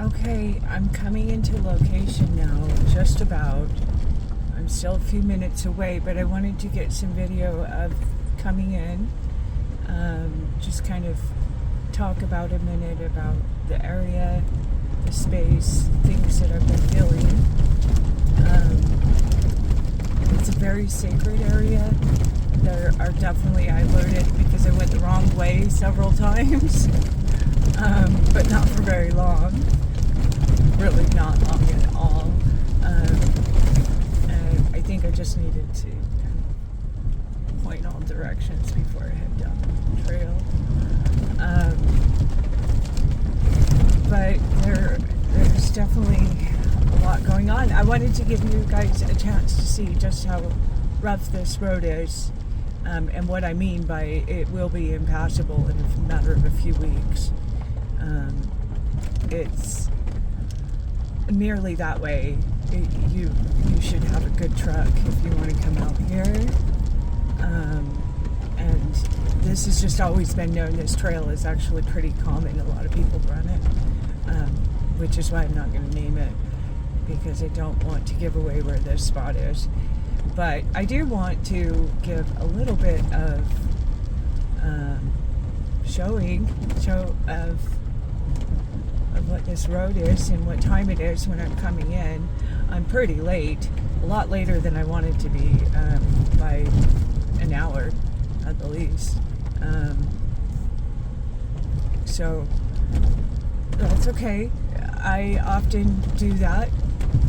Okay, I'm coming into location now, just about. I'm still a few minutes away, but I wanted to get some video of coming in. Just kind of talk about a minute about the area, the space, things that I've been feeling. It's a very sacred area. There are definitely, I learned it because I went the wrong way several times, but not for very long. Really not long at all. And I think I just needed to kind of point all directions before I head down the trail. But there's definitely a lot going on. I wanted to give you guys a chance to see just how rough this road is, and what I mean by it will be impassable in a matter of a few weeks. It's merely that way. You should have a good truck if you want to come out here. And this has just always been known. This trail is actually pretty common. A lot of people run it, which is why I'm not going to name it, because I don't want to give away where this spot is. But I do want to give a little bit of show of what this road is and what time it is when I'm coming in. I'm pretty late, a lot later than I wanted to be, by an hour at the least. So that's okay. I often do that,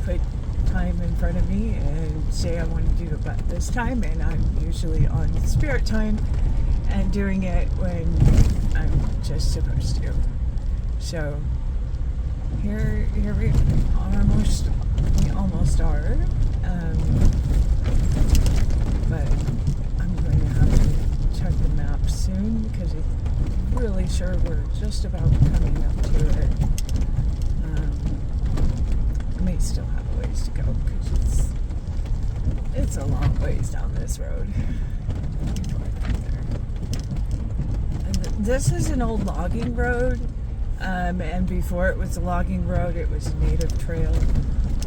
put time in front of me and say I want to do it but this time, and I'm usually on spirit time and doing it when I'm just supposed to. So here we almost are, but I'm going to have to check the map soon because I'm really sure we're just about coming up to it. I may still have a ways to go because it's a long ways down this road. And this is an old logging road. And before it was a logging road, it was a native trail,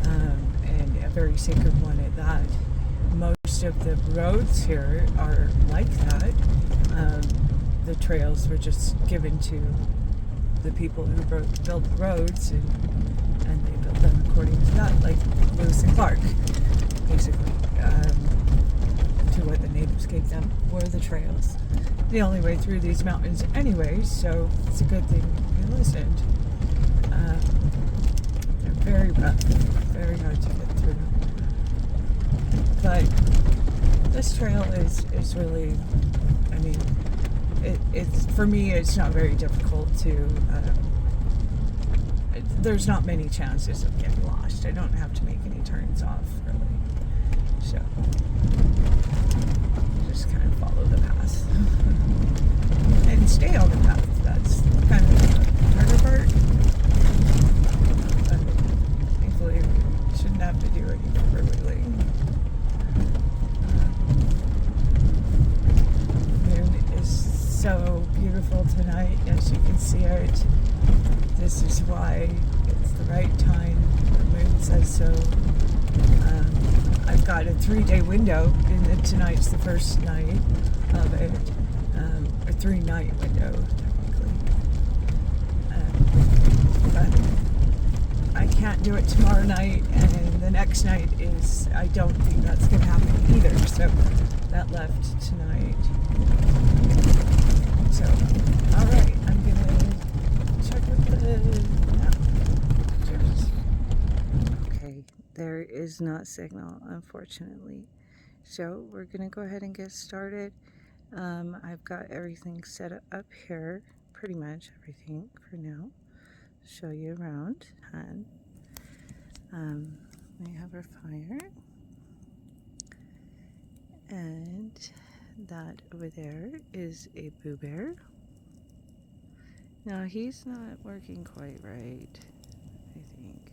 and a very sacred one at that. Most of the roads here are like that. The trails were just given to the people who built the roads, and they built them according to that, like Lewis and Clark, basically. To what the natives gave them were the trails. The only way through these mountains anyway, so it's a good thing we listened. They're very rough, very hard to get through. But this trail is really, I mean, it's for me, it's not very difficult to, there's not many chances of getting lost. I don't have to make any turns off, really. So just kind of follow the path and stay on the path. That's kind of the harder part. But thankfully, we shouldn't have to do any overwheeling. Moon is so beautiful tonight, as you can see it. This is why it's the right time. The moon says so. I've got a 3-day window, and tonight's the first night of it, a 3-night window, technically. But I can't do it tomorrow night, and the next night is, I don't think that's going to happen either, so that left tonight. So, alright, I'm going to check with the map. Okay, there is not signal, unfortunately. So we're going to go ahead and get started. I've got everything set up here, pretty much everything for now. Show you around. And we have our fire. And that over there is a Boo Bear. Now he's not working quite right, I think.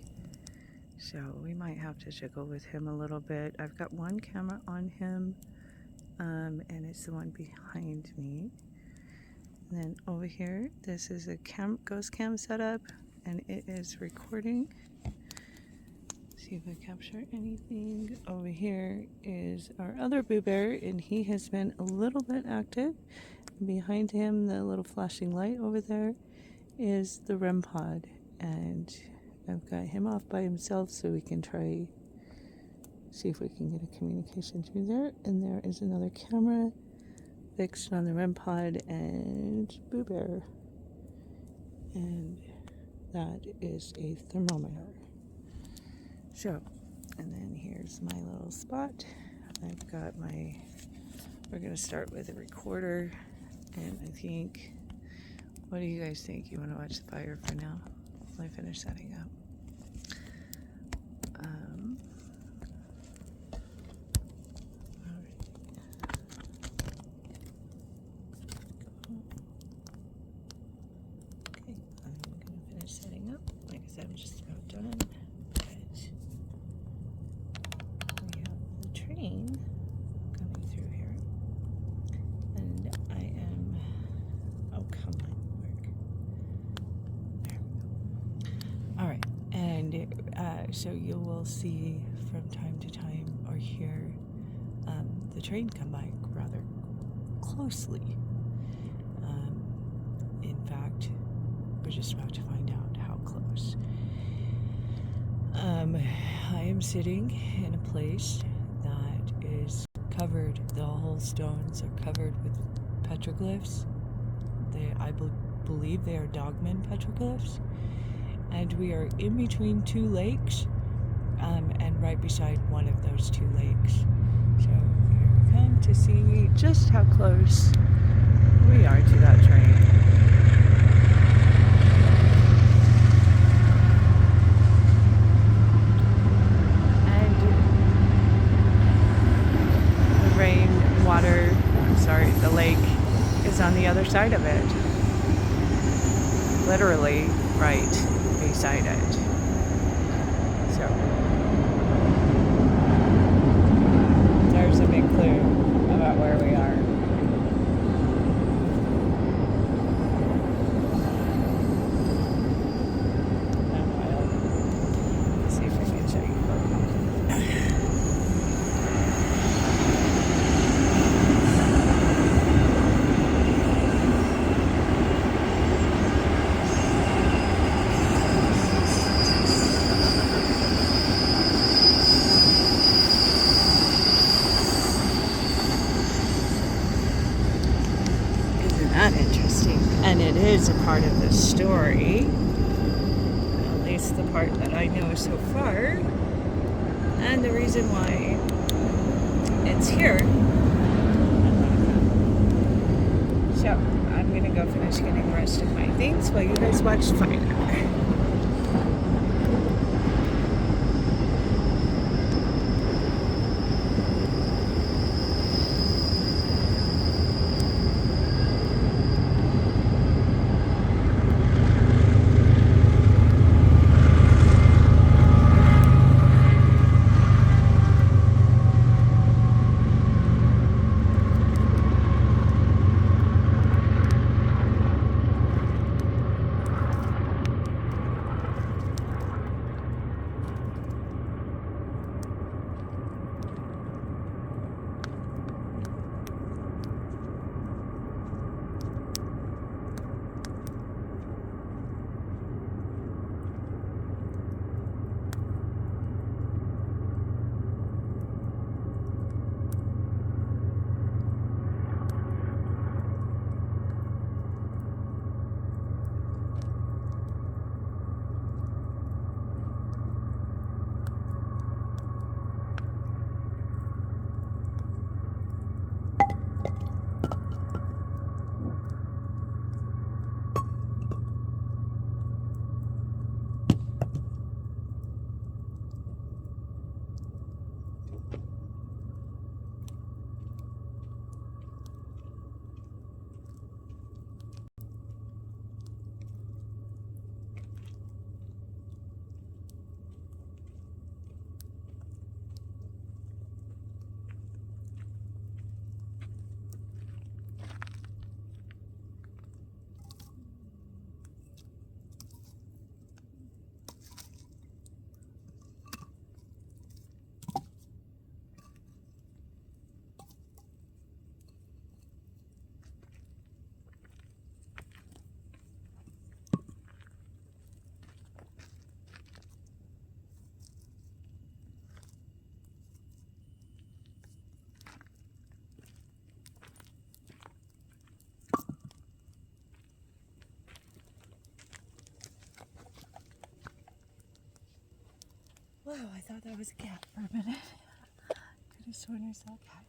So we might have to jiggle with him a little bit. I've got one camera on him, and it's the one behind me. And then over here, this is a ghost cam setup. and it is recording. See if I capture anything. Over here is our other Boo Bear, and he has been a little bit active. Behind him, the little flashing light over there is the REM pod, and I've got him off by himself so we can try see if we can get a communication through there. And there is another camera fixed on the REM pod and Boo Bear, and that is a thermometer. So, and then here's my little spot. I've got we're gonna start with a recorder, and I think, what do you guys think? You want to watch the fire for now while I finish setting up? Okay, I'm gonna finish setting up. Like I said, I'm just about done. But we have the train coming through here, and I am. Oh, come on, work. There we go. All right, and so you will see from time to time or hear the train come by rather closely. In fact, we're just about to find out how close. I am sitting in a place that is covered, the whole stones are covered with petroglyphs. I believe they are Dogman petroglyphs. And we are in between two lakes, and right beside one of those two lakes. So here we come to see just how close we are to that train. The lake is on the other side of it, literally right beside it. So there's a big clue about where we are. Let's see if I can show you. That interesting, and it is a part of the story, at least the part that I know so far, and the reason why it's here. So I'm gonna go finish getting the rest of my things while you guys watch the fire. Wow, I thought that was a cat for a minute. Could have sworn I saw a cat.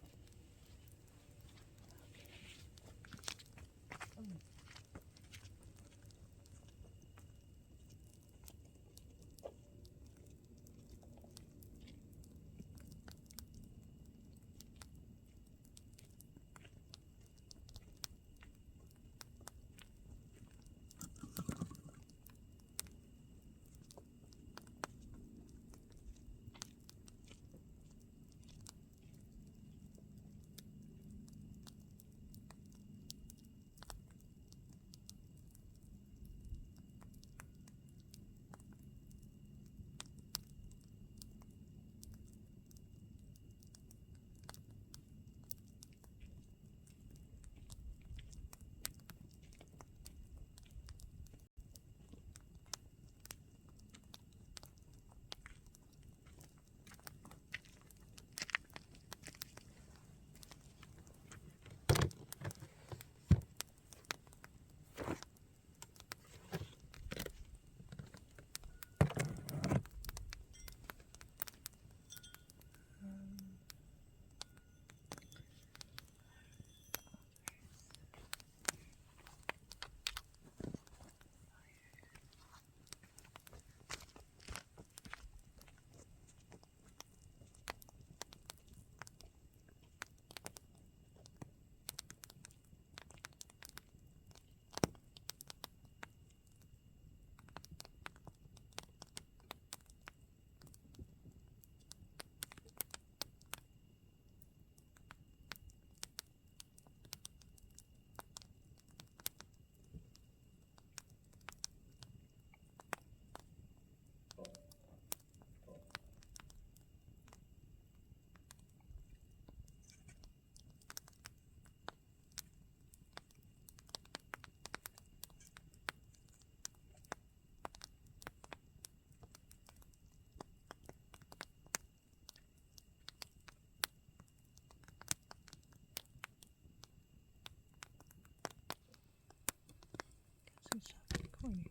So stop recording.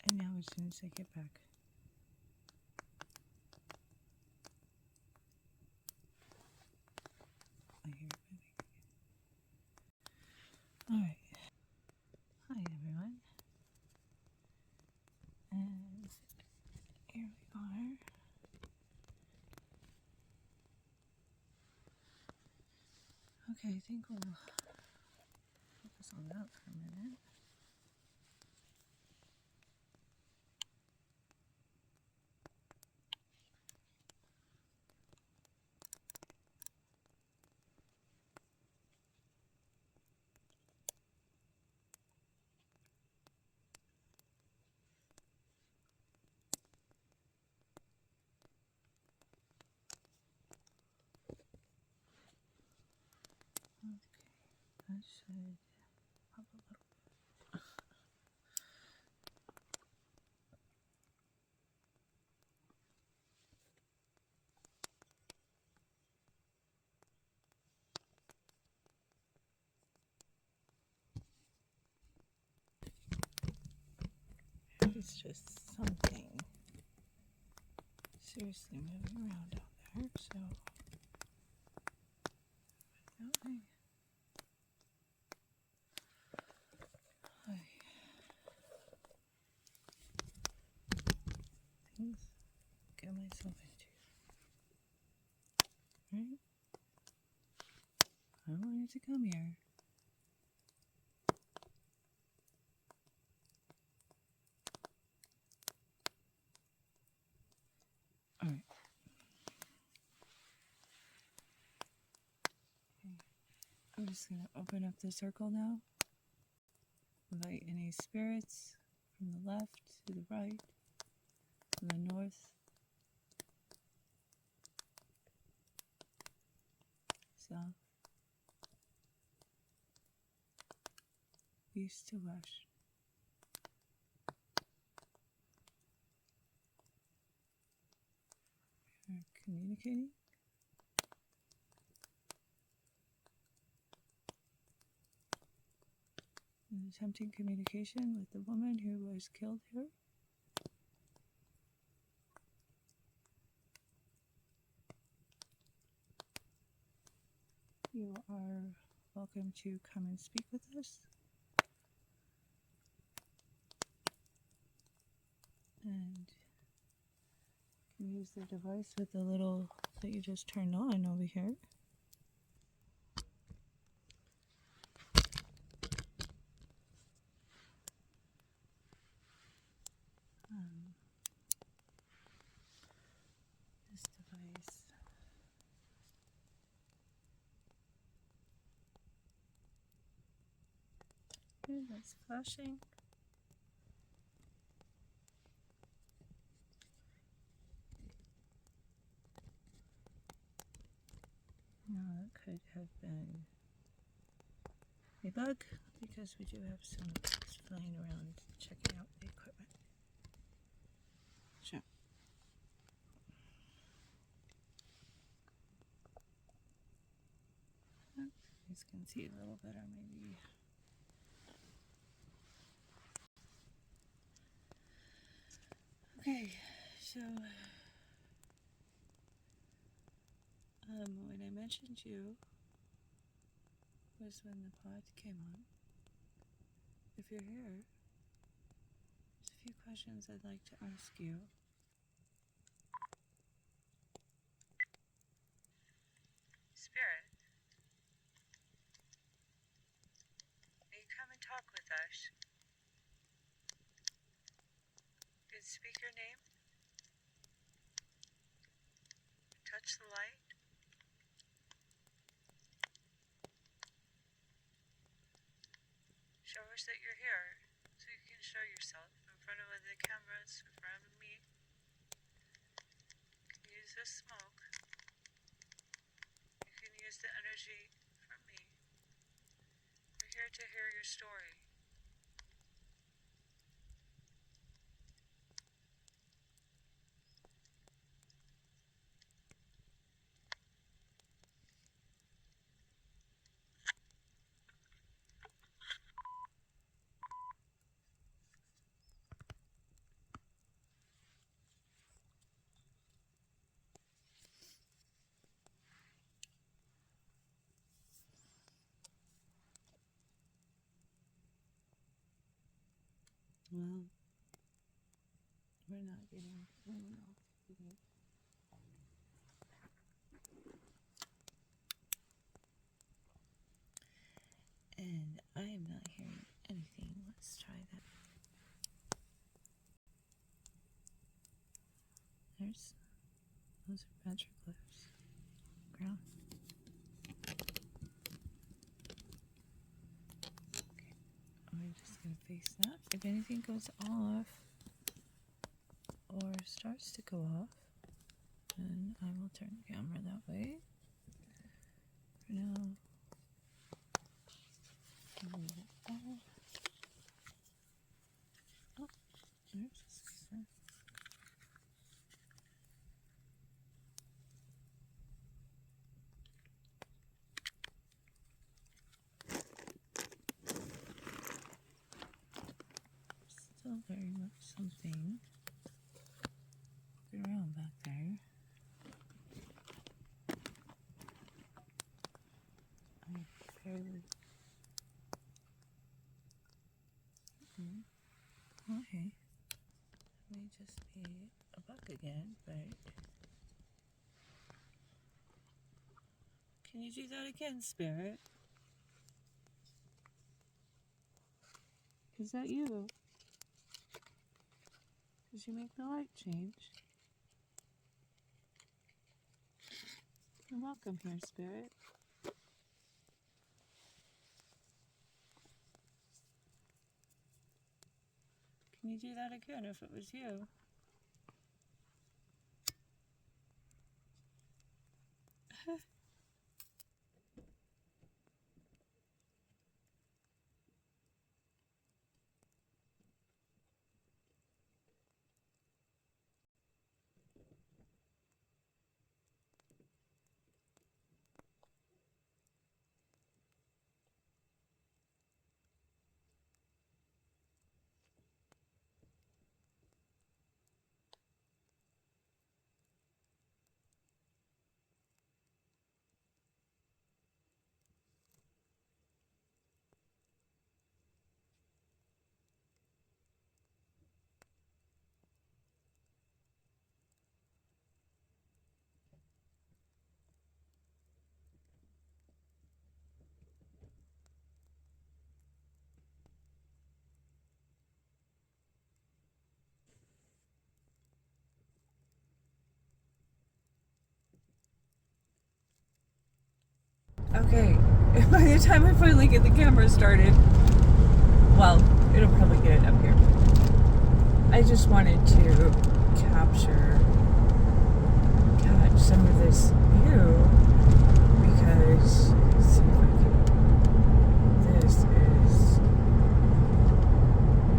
And now as soon as I get back, I hear it moving. Alright. Hi everyone. And here we are. Okay, I think we'll focus on that for a minute. Okay, that should help a little. It's just something seriously moving around out there, so okay. Things get myself into. Right? I wanted to come here. Alright. I'm just going to open up the circle now. Invite any spirits from the left to the right, from the north, south, east to west. We're communicating. And attempting communication with the woman who was killed here. You are welcome to come and speak with us. And you can use the device with the little that you just turned on over here. This device. Okay, that's flashing. Now that could have been a bug because we do have some bugs flying around checking out the equipment. Sure. You guys can see a little better maybe. Okay, so when I mentioned you was when the pod came on. If you're here, there's a few questions I'd like to ask you. Spirit, may you come and talk with us? You can speak your name, touch the light. Show us that you're here so you can show yourself in front of the cameras, in front of me. You can use this smoke. You can use the energy from me. We're here to hear your story. Well, we're not getting anyone else today. And I am not hearing anything. Let's try that. Those are petroglyphs. Ground. Okay, I'm just going to face that. If anything goes off or starts to go off, then I will turn the camera that way. For now, I'll leave it off. Oh, there's a sensor. Still very much something walking around back there. I barely. Okay. It may just be a bug again, but can you do that again, Spirit? Is that you? Did you make the light change? You're welcome here, Spirit. Can you do that again if it was you? Okay, by the time I finally get the camera started, well, it'll probably get it up here. I just wanted to catch some of this view because, let's see if I can,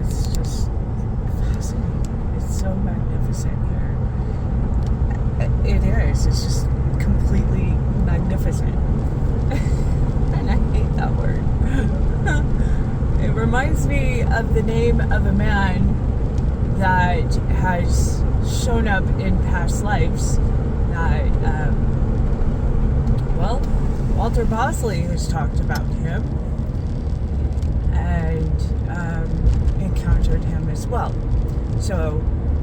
it's just fascinating. It's so magnificent here. It is. It's just completely magnificent. And I hate that word. It reminds me of the name of a man that has shown up in past lives that, Walter Bosley has talked about him and encountered him as well. So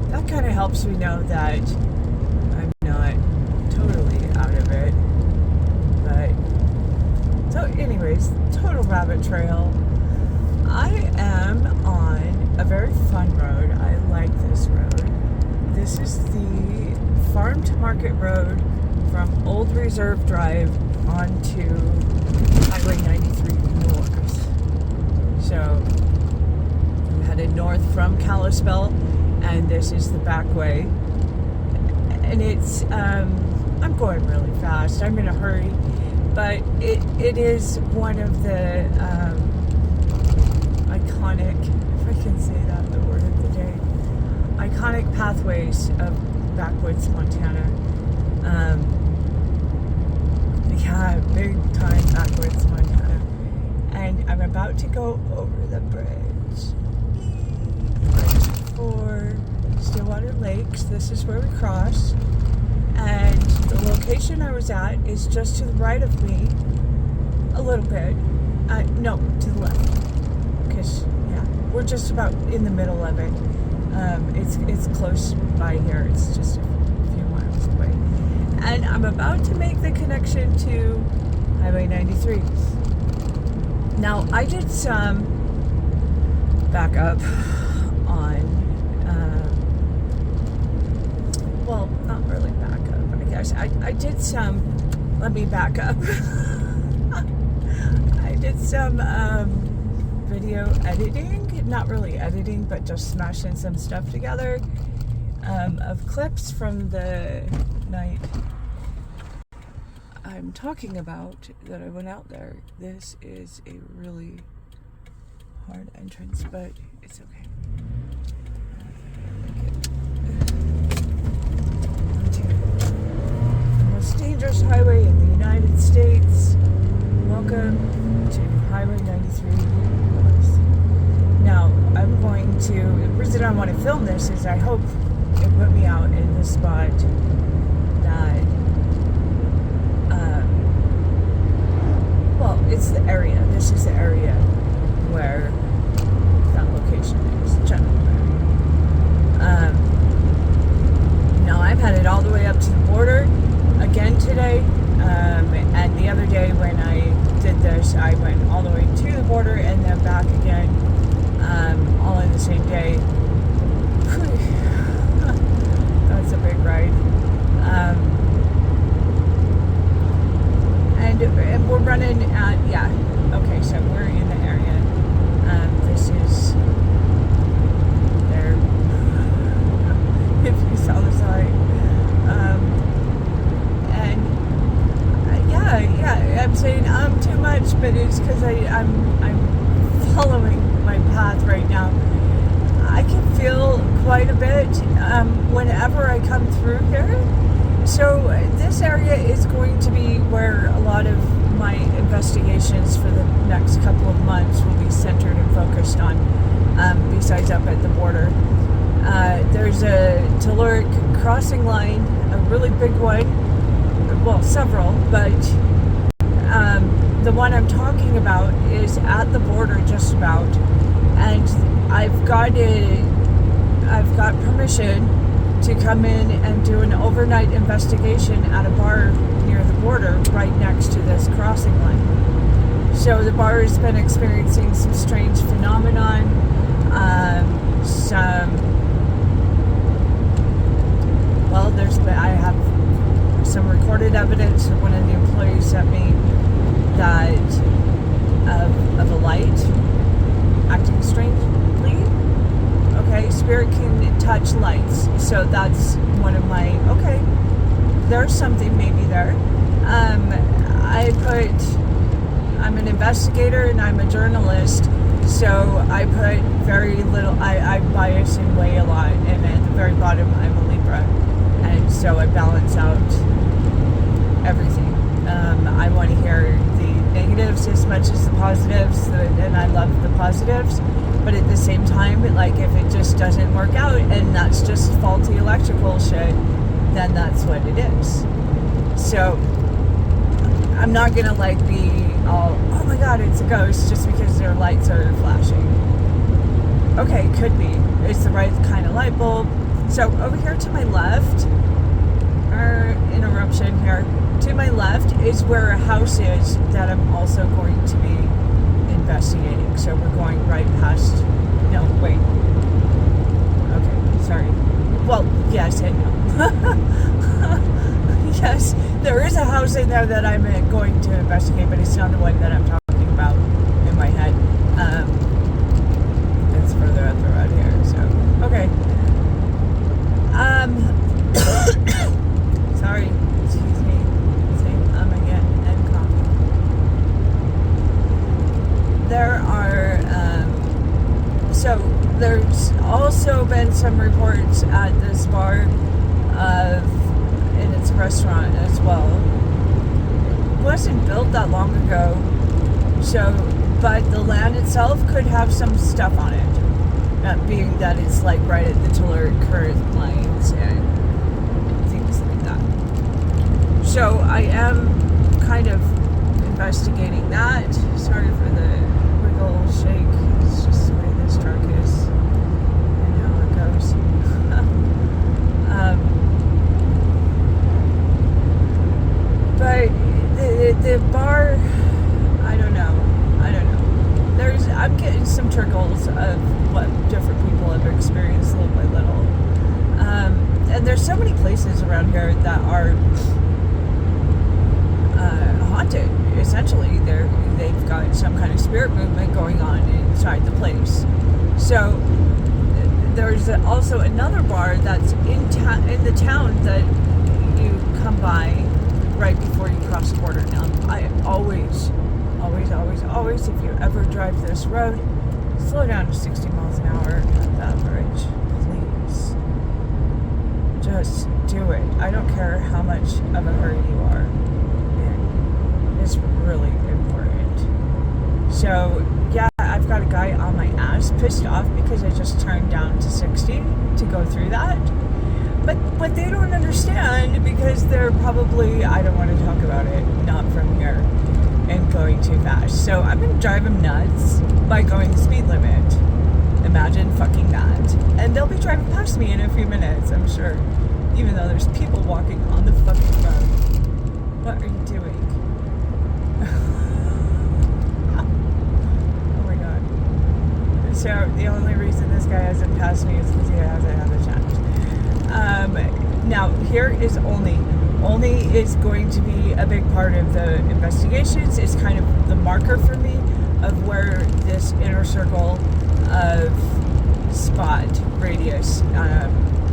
that kind of helps me know that I'm not totally out of it. But, so anyways, total rabbit trail. I am on a very fun road. I like this road. This is the Farm to Market Road from Old Reserve Drive onto Highway 93 North. So I'm headed north from Kalispell, and this is the back way. And it's, I'm going really fast. I'm in a hurry, but it is one of the iconic, if I can say that, the word of the day, iconic pathways of backwoods Montana. Yeah, big time backwoods Montana. And I'm about to go over the bridge for Stillwater Lakes. This is where we cross. And the location I was at is just to the right of me, a little bit. No, to the left. Because, yeah, we're just about in the middle of it. It's close by here. It's just a few miles away. And I'm about to make the connection to Highway 93. Now, I did some backup on, well, not really backup, I guess. I did some, let me back up. I did some video editing, not really editing, but just smashing some stuff together of clips from the night I'm talking about that I went out there. This is a really hard entrance, but it's okay. The most dangerous highway in the United States. Welcome to Highway 93 North. Now, I'm going to, the reason I want to film this is I hope it put me out in the spot that, well, it's the area. This is the area where that location is, generally. Now, I'm headed all the way up to the border again today. And the other day when I did this, I went all the way to the border and then back again, all in the same day. That's a big ride. And we're running at, yeah, okay, so we're in the area. This is there, if you saw the sign. And yeah, I'm saying too much, but it's because I'm following my path right now. I can feel quite a bit whenever I come through here. So this area is going to be where a lot of my investigations for the next couple of months will be centered and focused on, besides up at the border. There's a telluric crossing line, a really big one, well, several, but the one I'm talking about is at the border just about, and I've got permission to come in and do an overnight investigation at a bar near the border right next to this crossing line. So the bar has been experiencing some strange phenomenon, I have some recorded evidence that one of the employees sent me that of a light acting strangely. Okay, spirit can touch lights, so that's one of my, okay, there's something maybe there. I'm an investigator and I'm a journalist, so I put very little, I bias and weigh a lot, and at the very bottom I'm a Libra, and so I balance out everything. I want to hear the negatives as much as the positives, and I love the positives, but at the same time, like, if it just doesn't work out and that's just faulty electrical shit, then that's what it is. So I'm not gonna like be all, oh my god, it's a ghost, just because their lights are flashing. Okay, could be. It's the right kind of light bulb. So over here to my left, interruption here, to my left is where a house is that I'm also going to be investigating. So we're going right past, no, wait. Okay, sorry. Well, yes and no. Yes, there is a house in there that I'm going to investigate, but it's not the one that I'm talking about in my head. It's further up the road here, so, okay. Sorry, excuse me. Same again, and coffee. There are, so there's also been some reports at this bar and it's a restaurant as well. It wasn't built that long ago, so, but the land itself could have some stuff on it, being that it's like right at the telluric current lines and things like that. So I am kind of investigating that. Sorry for the wiggle shake. It's just the way this truck is and how it goes. But the bar, I don't know. I'm getting some trickles of what different people have experienced little by little. And there's so many places around here that are haunted. Essentially, they've got some kind of spirit movement going on inside the place. So there's also another bar that's in the town that you come by right before you cross the border. Now, I always, if you ever drive this road, slow down to 60 miles an hour at that bridge, please. Just do it. I don't care how much of a hurry you are. And it's really important. So, yeah, I've got a guy on my ass pissed off because I just turned down to 60 to go through that. But what they don't understand, because they're probably, I don't want to talk about it, not from here, and going too fast. So I'm going to drive them nuts by going the speed limit. Imagine fucking that. And they'll be driving past me in a few minutes, I'm sure. Even though there's people walking on the fucking road. What are you doing? Oh my god. So the only reason this guy hasn't passed me is because he hasn't had a chance. Now, here is Olney. Olney is going to be a big part of the investigations. It's kind of the marker for me of where this inner circle of spot radius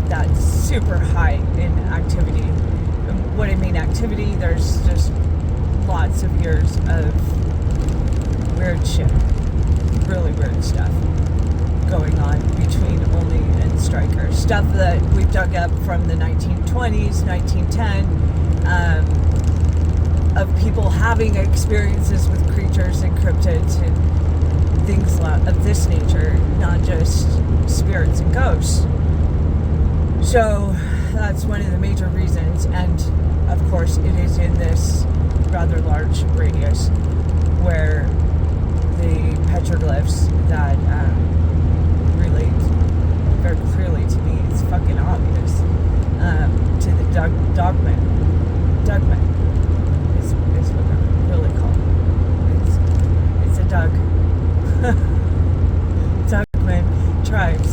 that's super high in activity. And what I mean activity, there's just lots of years of weird shit, really weird stuff going on between Olney and Stryker. Stuff that we've dug up from the 1920s, 1910, of people having experiences with creatures and cryptids and things of this nature, not just spirits and ghosts. So that's one of the major reasons, and of course it is in this rather large radius where the petroglyphs that relate very clearly to me, it's fucking obvious, to the Dogman is what they're really called. It's a Dogman tribes,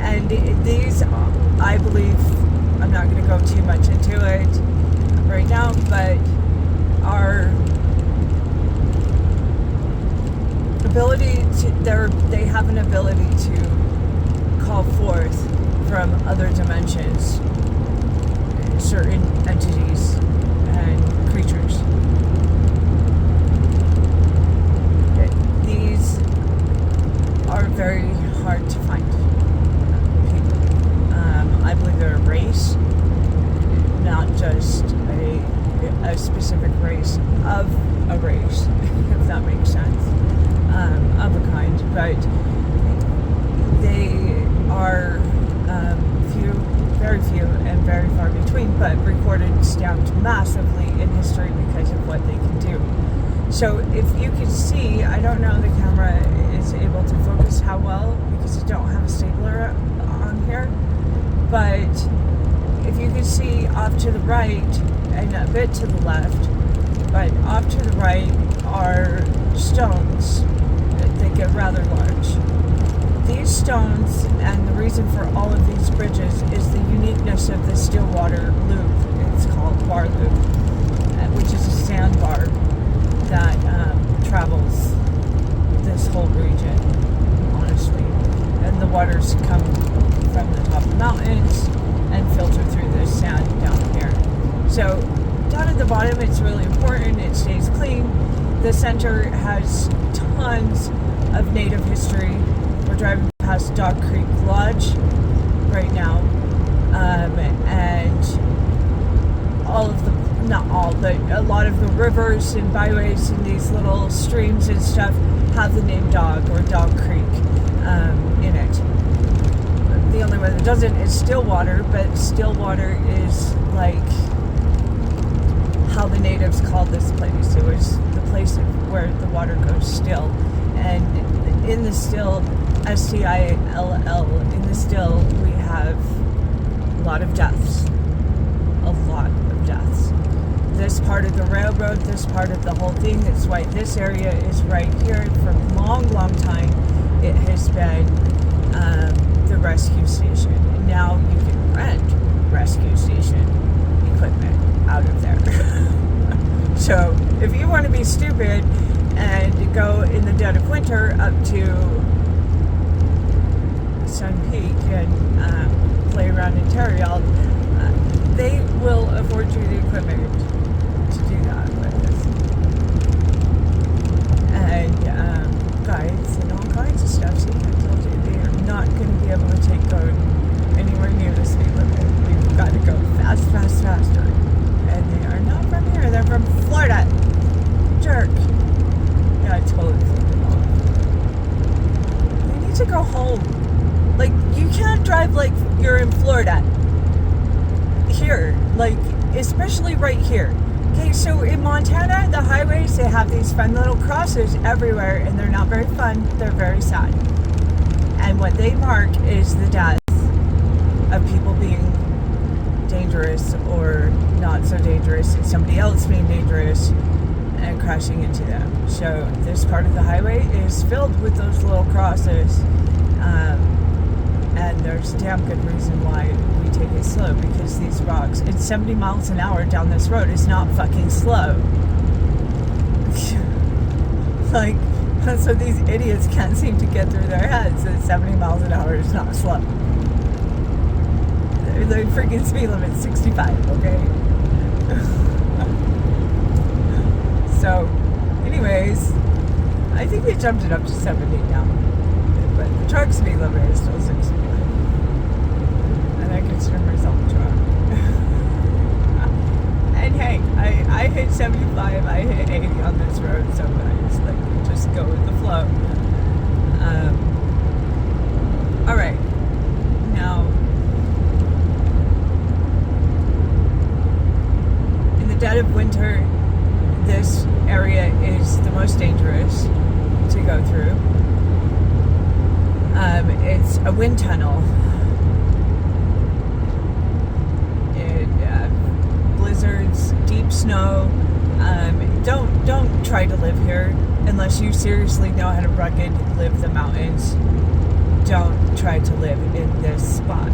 and these, I believe, I'm not going to go too much into it right now, but are ability to, they have an ability to call forth from other dimensions certain entities and creatures. These are very hard to find people. I believe they're a race, not just a specific race of a race, if that makes sense, of a kind, but they are very few and very far between, but recorded and stamped massively in history because of what they can do. So if you can see, I don't know, the camera is able to focus how well because I don't have a stapler on here, but if you can see off to the right and a bit to the left, but off to the right are stones that get rather large. These stones, and the reason for all of these bridges, is the uniqueness of the Stillwater Loop. It's called Bar Loop, which is a sandbar that travels this whole region, honestly. And the waters come from the top of the mountains and filter through the sand down here. So down at the bottom, it's really important. It stays clean. The center has tons of native history. We're driving past Dog Creek Lodge right now, and all of the, not all, but a lot of the rivers and byways and these little streams and stuff have the name Dog or Dog Creek in it. The only one that doesn't is Stillwater, but Stillwater is like how the natives called this place. It was the place where the water goes still. And in the still, S-T-I-L-L, in the still, we have a lot of deaths. A lot of deaths. This part of the railroad, this part of the whole thing, that's why this area is right here. For a long, long time, it has been the rescue station. And now you can rent rescue station equipment out of there. So if you want to be stupid and go in the dead of winter up to Sun Peak and play around in Tarryall, they will afford you the equipment to do that with. And guides and all kinds of stuff. See, I told you, they are not going to be able to take going anywhere near the speed limit. We've got to go faster. And they are not from here, they're from Florida. Jerk. Yeah, I totally flipped them off. They need to go home. Like, you can't drive like you're in Florida. Here, like, especially right here. Okay, so in Montana, the highways, they have these fun little crosses everywhere, and they're not very fun, they're very sad. And what they mark is the death of people being dangerous or not so dangerous, and somebody else being dangerous and crashing into them. So this part of the highway is filled with those little crosses, and there's a damn good reason why we take it slow, because these rocks, it's 70 miles an hour down this road, is not fucking slow. Like, so these idiots can't seem to get through their heads that 70 miles an hour is not slow. The freaking speed limit's 65, okay? So, anyways, I think they jumped it up to 70 now. But the truck speed limit is still 65. And I consider myself a truck. And hey, I hit 75, I hit 80 on this road sometimes. Like, you just go with the flow. Alright. Now, dead of winter, this area is the most dangerous to go through. It's a wind tunnel. Blizzards, deep snow. Don't try to live here unless you seriously know how to rugged live the mountains. Don't try to live in this spot.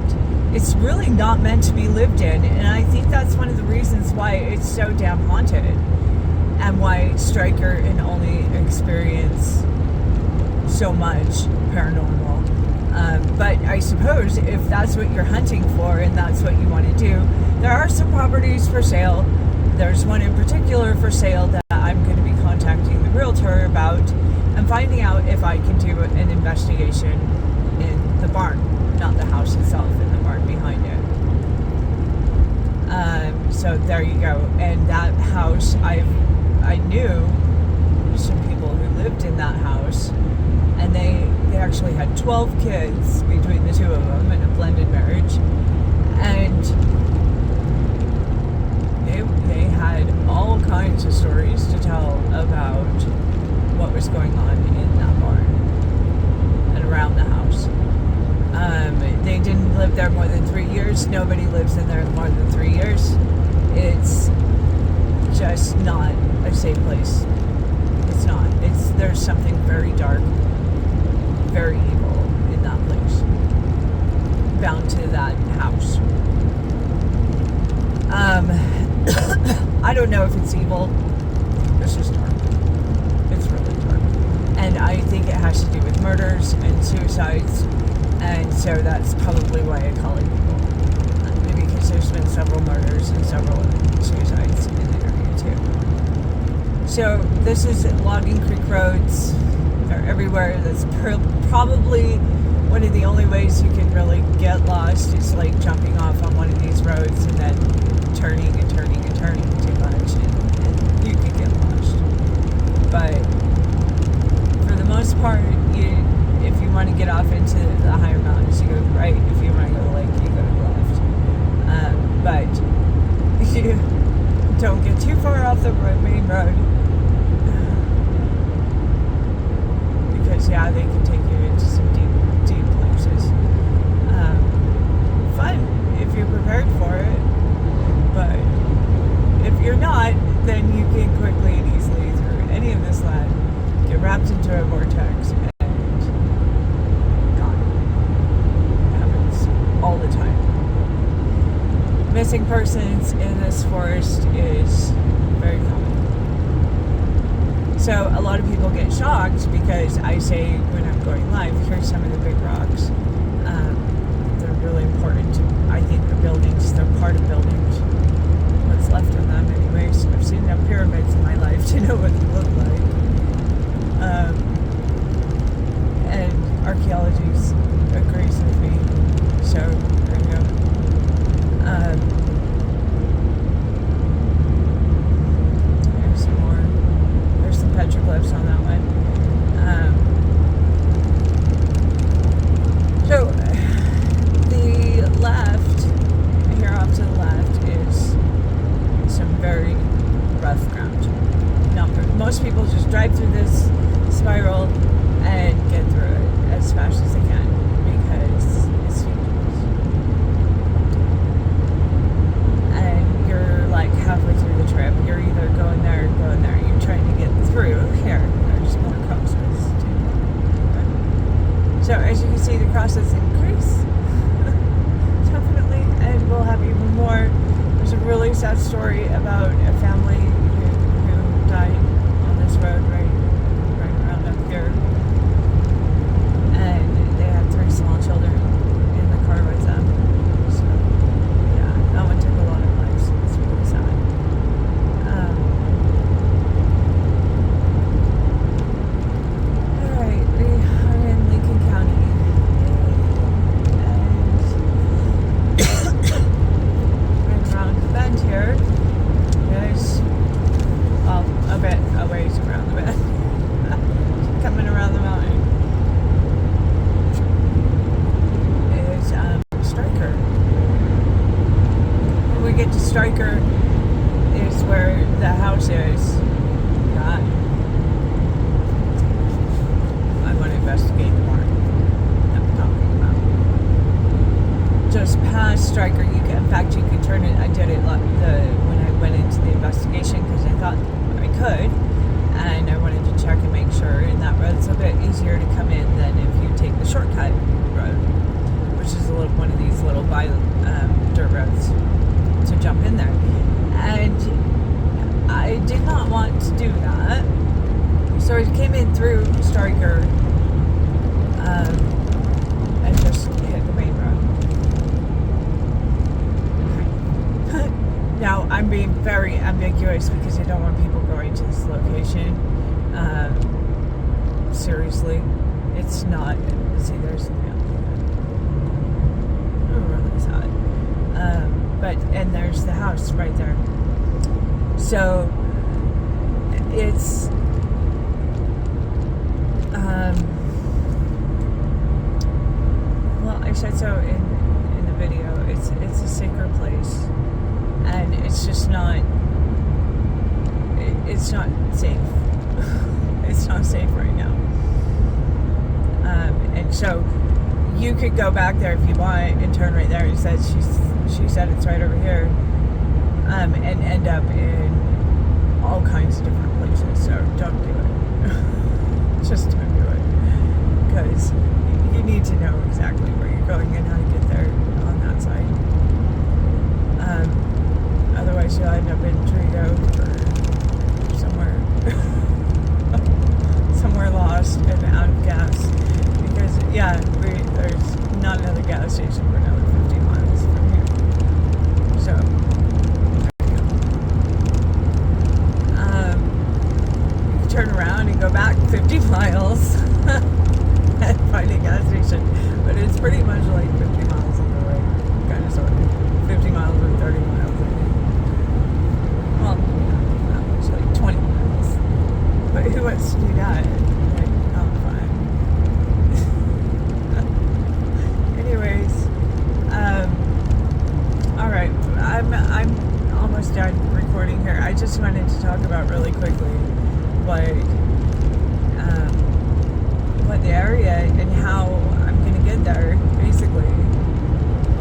It's really not meant to be lived in, and I think that's one of the reasons why it's so damn haunted, and why Stryker and only experience so much paranormal. But I suppose if that's what you're hunting for and that's what you want to do, there are some properties for sale. There's one in particular for sale that I'm going to be contacting the realtor about and finding out if I can do an investigation in the barn, not the house itself, in the barn behind it. So there you go. And that house, I knew some people who lived in that house, and they actually had 12 kids between the two of them in a blended marriage, and they had all kinds of stories to tell about what was going on in that barn and around the house. They didn't live there more than 3 years. Nobody lives in there more than 3 years. It's just not a safe place. It's not. There's something very dark, very evil in that place, bound to that house. I don't know if it's evil. It's just dark. It's really dark. And I think it has to do with murders and suicides. And so that's probably why I call it evil. Because there's been several murders and several suicides in the area too. So this is Logging Creek roads. They're everywhere. That's probably one of the only ways you can really get lost is like jumping off on one of these roads and then turning and turning and turning too much, and you can get lost. But for the most part, if you want to get off into the higher mountains, you go right. If you want to go to the lake, you go to the left. But you don't get too far off the main road, because they can take you into some deep places. Fun if you're prepared for it, but if you're not, then you can quickly and easily through any of this land get wrapped into a vortex and gone. It happens all the time. Missing persons in this forest is very common. So a lot of people get shocked because I say when I'm going live, here's some of the big rocks. They're really important. I think the buildings, they're part of buildings. What's left of them anyways. I've seen enough pyramids in my life to know what they look like. And archaeology agrees with me. So there you go. There's some more. There's some petroglyphs on that one. So the left, here off to the left, is some very rough ground. Now, most people just drive through this spiral and get through it as fast as they can because it's dangerous. And you're like halfway through the trip. You're either going there or going there. You're trying to get through. Here, there's more crosses too. So as you can see, the crosses increase. Definitely. And we'll have even more. There's a really sad story about a family who died on this road right around up here. And they had 3 small children in the car with them. So, yeah, that one took a lot of lives. It's really sad. Alright, we are in Lincoln County. And around the bend here, there's, well, a bit, a ways around the bend. Coming around the mountain is Striker. When we get to Striker is where the house is. God, I want to investigate more. I'm talking about just past Striker. In fact, you can turn it. I did it when I went into the investigation because I thought I could. And I wanted to check and make sure, and that road's a bit easier to come in than if you take the shortcut road, which is one of these little dirt roads to jump in there. And I did not want to do that, so I came in through Striker and just hit the main road. Now, I'm being very ambiguous because I don't want people going to this location. Seriously, it's not. See, there's the mail. Oh, really sad. And there's the house right there. So it's well, I said so in the video. It's a sacred place, and it's just not. It's not safe. It's not safe right now. And so you could go back there if you want and turn right there. She said it's right over here, and end up in all kinds of different places. So don't do it. Just don't do it, because you need to know exactly where you're going and how to get there on that side. Otherwise, you'll end up in Trigo or somewhere lost and out of gas. Because there's not another gas station for another 50 miles from here. So you can turn around and go back 50 miles and find a gas station, but it's pretty much like 50 miles on the way, kind of sort of 50 miles or 30 miles. Well, that was like 20 miles. But who wants to do that? Like, oh, fine. Anyways, all right, I'm almost done recording here. I just wanted to talk about really quickly what the area and how I'm gonna get there. Basically,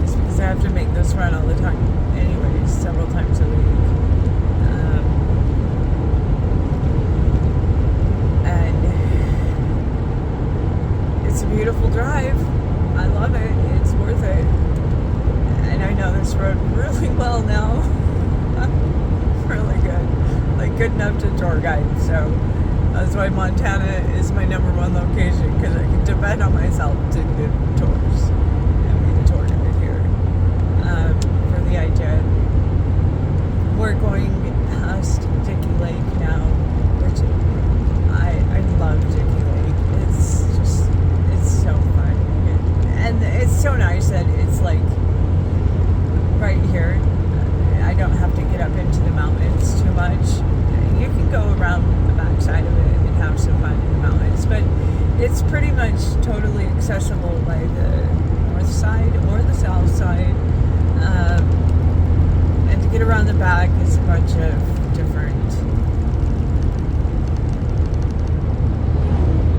it's because I have to make this run all the time, anyways, several times a week. It's a beautiful drive. I love it. It's worth it. And I know this road really well now. Really good. Like, good enough to tour guide. So that's why Montana is my #1 location, because I can depend on myself to give tours and be the tour guide here for the IJ. We're going past Dickey Lake now, which I love Dickey Lake. It's so fun. And it's so nice that it's like right here. I don't have to get up into the mountains too much. You can go around the backside of it and have some fun in the mountains, but it's pretty much totally accessible by the north side or the south side. And to get around the back is a bunch of different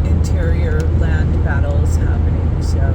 interior land battles happening. So